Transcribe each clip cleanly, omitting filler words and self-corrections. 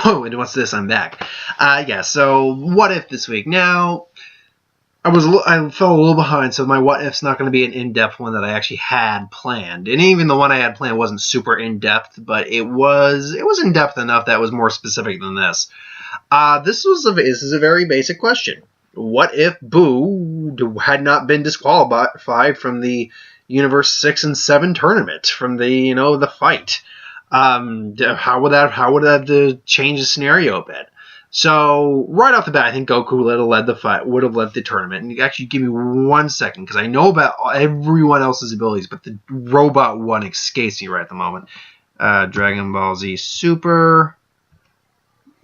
Oh, and what's this? I'm back. Yeah, so what if this week? Now, I fell a little behind, so my what if's not going to be an in-depth one that I actually had planned. And even the one I had planned wasn't super in-depth, but it was in-depth enough that was more specific than this. This is a very basic question. What if Buu had not been disqualified from the Universe 6 and 7 tournament, from the the fight? How would that change the scenario a bit? So right off the bat, I think Goku would have led the tournament. And actually, give me 1 second, because I know about everyone else's abilities, but the robot one escapes me right at the moment. Dragon Ball Z Super.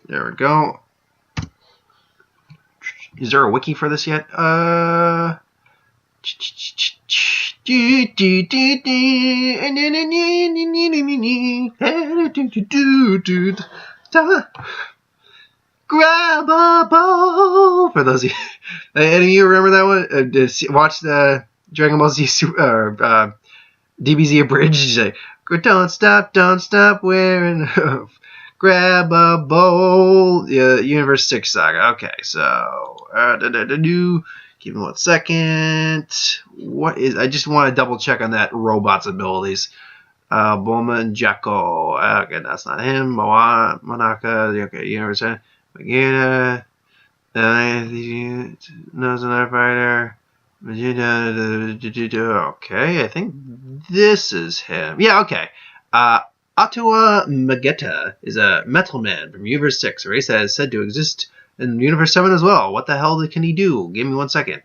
There we go. Is there a wiki for this yet? Grab a ball. For those of you, any of you remember that one? Watch the Dragon Ball Z DBZ abridged. Like, don't stop wearing. Grab a bowl. Universe 6 Saga. Okay, so give me 1 second. I just want to double check on that robot's abilities. Bulma and Jacko. Okay, that's not him. Monaka. Okay, Universe 7. Vegeta. Knows another fighter. Vegeta. Okay, I think this is him. Yeah, okay. Atua Magetta is a metal man from Universe 6, a race that is said to exist in Universe 7 as well. What the hell can he do? Give me 1 second.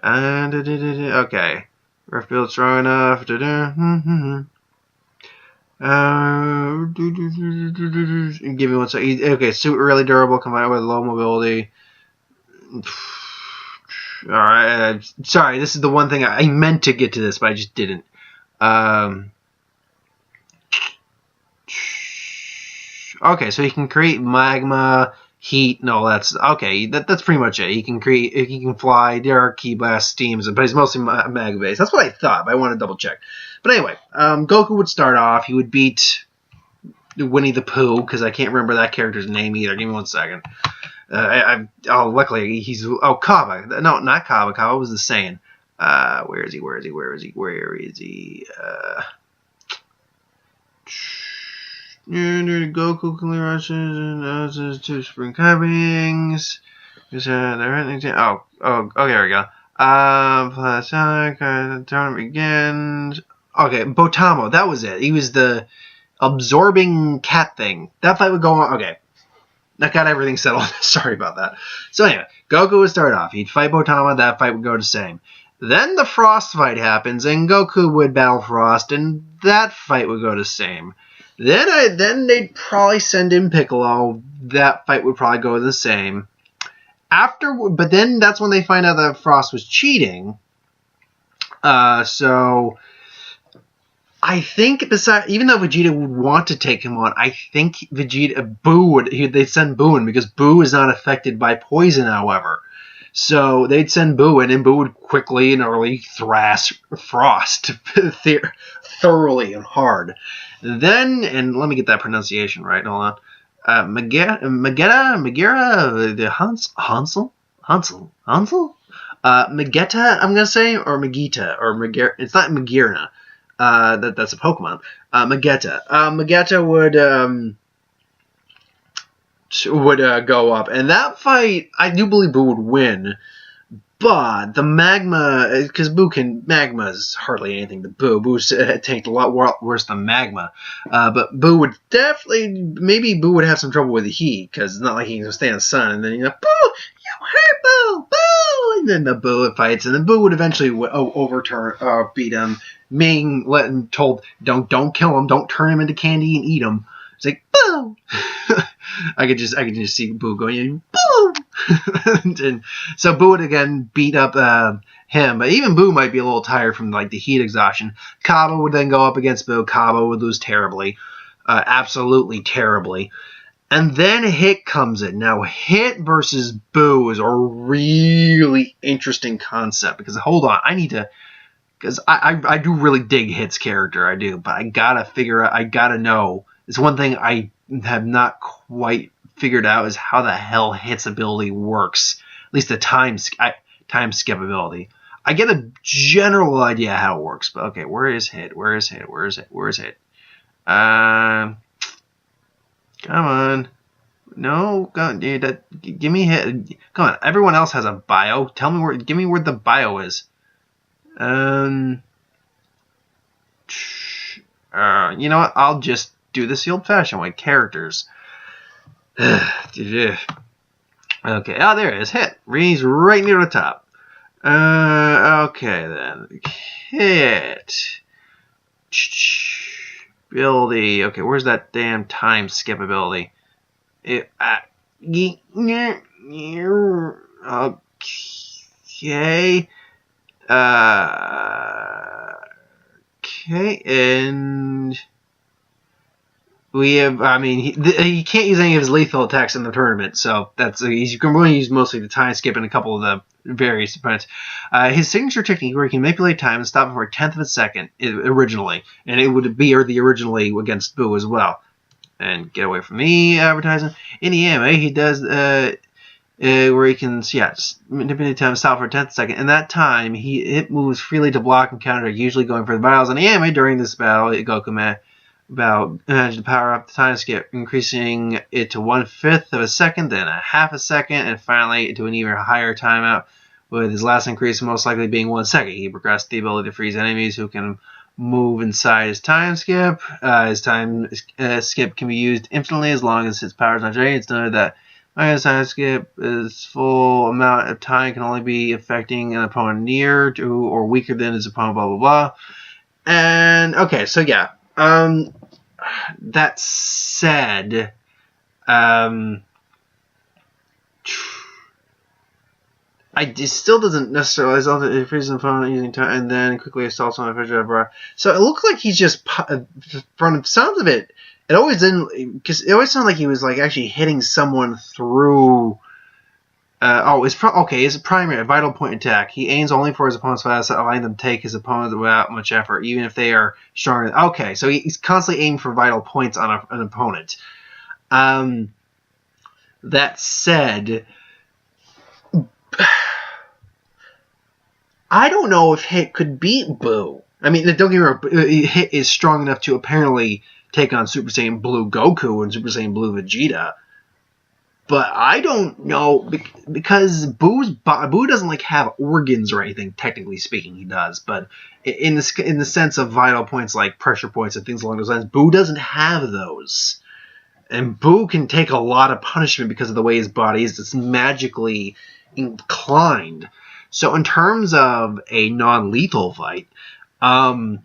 Okay. Earth build strong enough. Give me 1 second. Okay, suit really durable, combined with low mobility. Alright, sorry, this is the one thing I meant to get to this, but I just didn't. Okay, so he can create magma, heat. No, that's okay. That's pretty much it. He can fly. There are ki blast steams, but he's mostly magma based. That's what I thought, but I want to double check. But anyway, Goku would start off. He would beat Winnie the Pooh, because I can't remember that character's name either. Give me 1 second. Luckily he's Kaba. No, not Kaba. Kaba was the Saiyan. Where is he? Goku clearly rushes and noses 2 spring cubbings. Oh, there we go. The tournament begins. Okay, Botamo, that was it. He was the absorbing cat thing. That fight would go on. Okay, that got everything settled. Sorry about that. So anyway, Goku would start off. He'd fight Botamo. That fight would go the same. Then the Frost fight happens, and Goku would battle Frost, and that fight would go the same. Then they'd probably send in Piccolo. That fight would probably go the same. But then that's when they find out that Frost was cheating. So I think even though Vegeta would want to take him on, I think they'd send Buu in, because Buu is not affected by poison, however. So they'd send Buu in, and Buu would quickly and early thrash Frost thoroughly and hard. Then, and let me get that pronunciation right. Hold on. Megera, Hansel. Megeta, I'm gonna say, or Megita, or Megera. It's not Megera. That's a Pokemon. Megeta. Megeta would go up, and that fight, I do believe Buu would win. But the magma, because magma is hardly anything to Buu. Buu tanked a lot worse than magma. But Buu would maybe Buu would have some trouble with the heat, because it's not like he can stay in the sun, and then, Boo, you hurt Boo, Boo! And then the Buu fights, and then Buu would eventually beat him, told, don't kill him, don't turn him into candy and eat him. It's like, Boo! I could just see Buu going, Boo! And so Buu would again beat up him, but even Buu might be a little tired from the heat exhaustion. Kaba would then go up against Buu. Kaba would lose terribly, absolutely terribly. And then Hit comes in. Now Hit versus Buu is a really interesting concept, because hold on, because I do really dig Hit's character, I do, but I gotta know. It's one thing I have not quite figured out is how the hell Hit's ability works. At least the time skip ability. I get a general idea how it works, but okay, where is Hit? Where is Hit? Where is it? Where is Hit? Come on. No, dude, give me Hit. Come on, everyone else has a bio. Tell me where. Give me where the bio is. You know what? I'll just do this the old-fashioned way. Characters. Okay. Oh, there it is. Hit. He's right near the top. Okay then. Hit. Ability. Okay, where's that damn time skip ability? Okay. Okay, and we have, I mean, he can't use any of his lethal attacks in the tournament, so you can really use mostly the time skip and a couple of the various opponents. His signature technique where he can manipulate time and stop it for a tenth of a second originally, and it would be the originally against Buu as well. And get away from me, advertising. In the anime, he does where he can, manipulate time and stop for a tenth of a second. In that time, Hit moves freely to block and counter, usually going for the battles. In the anime, during this battle, Goku managed to power up the time skip, increasing it to 1/5 of a second, then a half a second, and finally to an even higher timeout, with his last increase most likely being 1 second. He progressed the ability to freeze enemies who can move inside his time skip. His time skip can be used infinitely as long as his power is not drained. It's noted that his time skip is full amount of time can only be affecting an opponent near to or weaker than his opponent, blah blah blah. And okay, so yeah. That said, it still doesn't necessarily result in freezing an opponent using time and then quickly assaults on a fidget. So it looks like he's just, from the sounds of it, it always didn't, because it always sounded like he was like actually hitting someone through. His primary vital point attack. He aims only for his opponent's fast, allowing them to take his opponent without much effort, even if they are stronger. Okay, so he's constantly aiming for vital points on an opponent. That said, I don't know if Hit could beat Buu. I mean, don't get me wrong, Hit is strong enough to apparently take on Super Saiyan Blue Goku and Super Saiyan Blue Vegeta. But I don't know, because Buu doesn't like have organs or anything, technically speaking. He does, but in the sense of vital points like pressure points and things along those lines, Buu doesn't have those. And Buu can take a lot of punishment because of the way his body is. It's magically inclined. So in terms of a non-lethal fight, Buu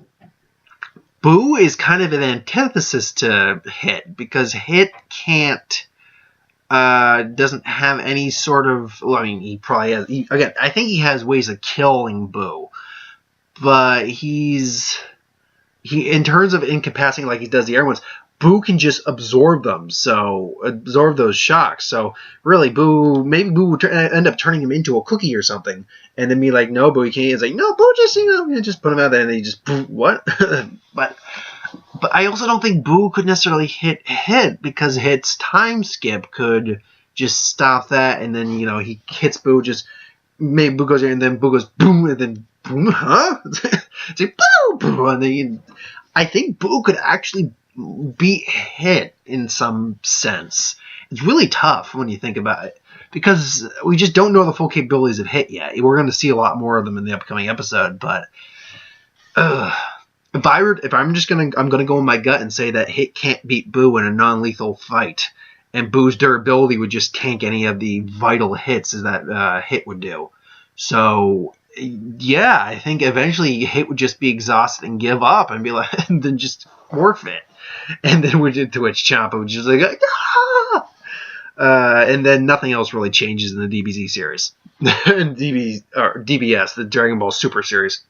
is kind of an antithesis to Hit, because Hit can't... doesn't have any sort of... Well, I mean, he probably has... Again, I think he has ways of killing Buu. But in terms of incapacitating like he does the air ones, Buu can just absorb them. So, absorb those shocks. So, really, maybe Buu would end up turning him into a cookie or something. And then be like, no, Buu, you can't. It's like, no, Buu, just put him out there. And then he just... What? But I also don't think Buu could necessarily hit, because Hit's time skip could just stop that, and then, he hits Buu, just maybe Buu goes there, and then Buu goes boom, and then boom, huh? It's like boom, boom, and then I think Buu could actually beat Hit in some sense. It's really tough when you think about it, because we just don't know the full capabilities of Hit yet. We're going to see a lot more of them in the upcoming episode, but I'm gonna go in my gut and say that Hit can't beat Buu in a non-lethal fight, and Boo's durability would just tank any of the vital hits as that Hit would do. So yeah, I think eventually Hit would just be exhausted and give up and be like, and then just forfeit, and then we did Twitch Champa, which is like, and then nothing else really changes in the DBZ series, DBS, the Dragon Ball Super series.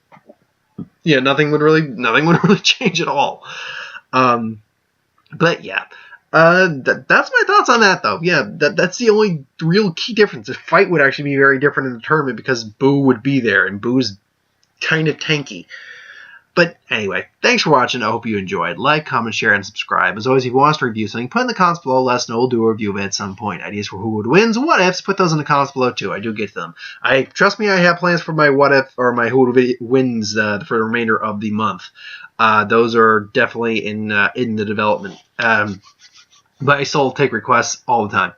Yeah, nothing would really change at all. But yeah, that's my thoughts on that, though. Yeah, that's the only real key difference. The fight would actually be very different in the tournament because Buu would be there, and Buu's kind of tanky. But anyway, thanks for watching. I hope you enjoyed. Like, comment, share, and subscribe. As always, if you want us to review something, put in the comments below. Let us know. We'll do a review of it at some point. Ideas for who would wins, what ifs, put those in the comments below too. I do get them. Trust me, I have plans for my what if or my who would wins for the remainder of the month. Those are definitely in the development. But I still take requests all the time.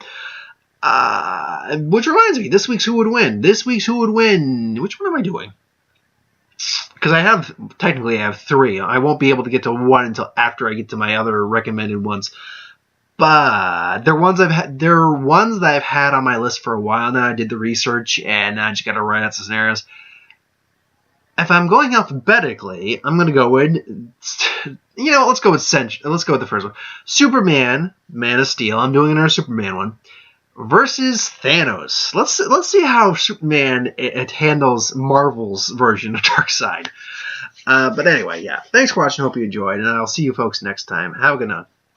Which reminds me, this week's who would win. This week's who would win. Which one am I doing? Because I have 3. I won't be able to get to 1 until after I get to my other recommended ones. But they're ones that I've had on my list for a while now. I did the research and now I just got to write out some scenarios. If I'm going alphabetically, I'm going to go with, let's go with the first one. Superman, Man of Steel. I'm doing another Superman one. Versus Thanos. Let's see how Superman it handles Marvel's version of Darkseid. But anyway, yeah. Thanks for watching. Hope you enjoyed, and I'll see you folks next time. Have a good night.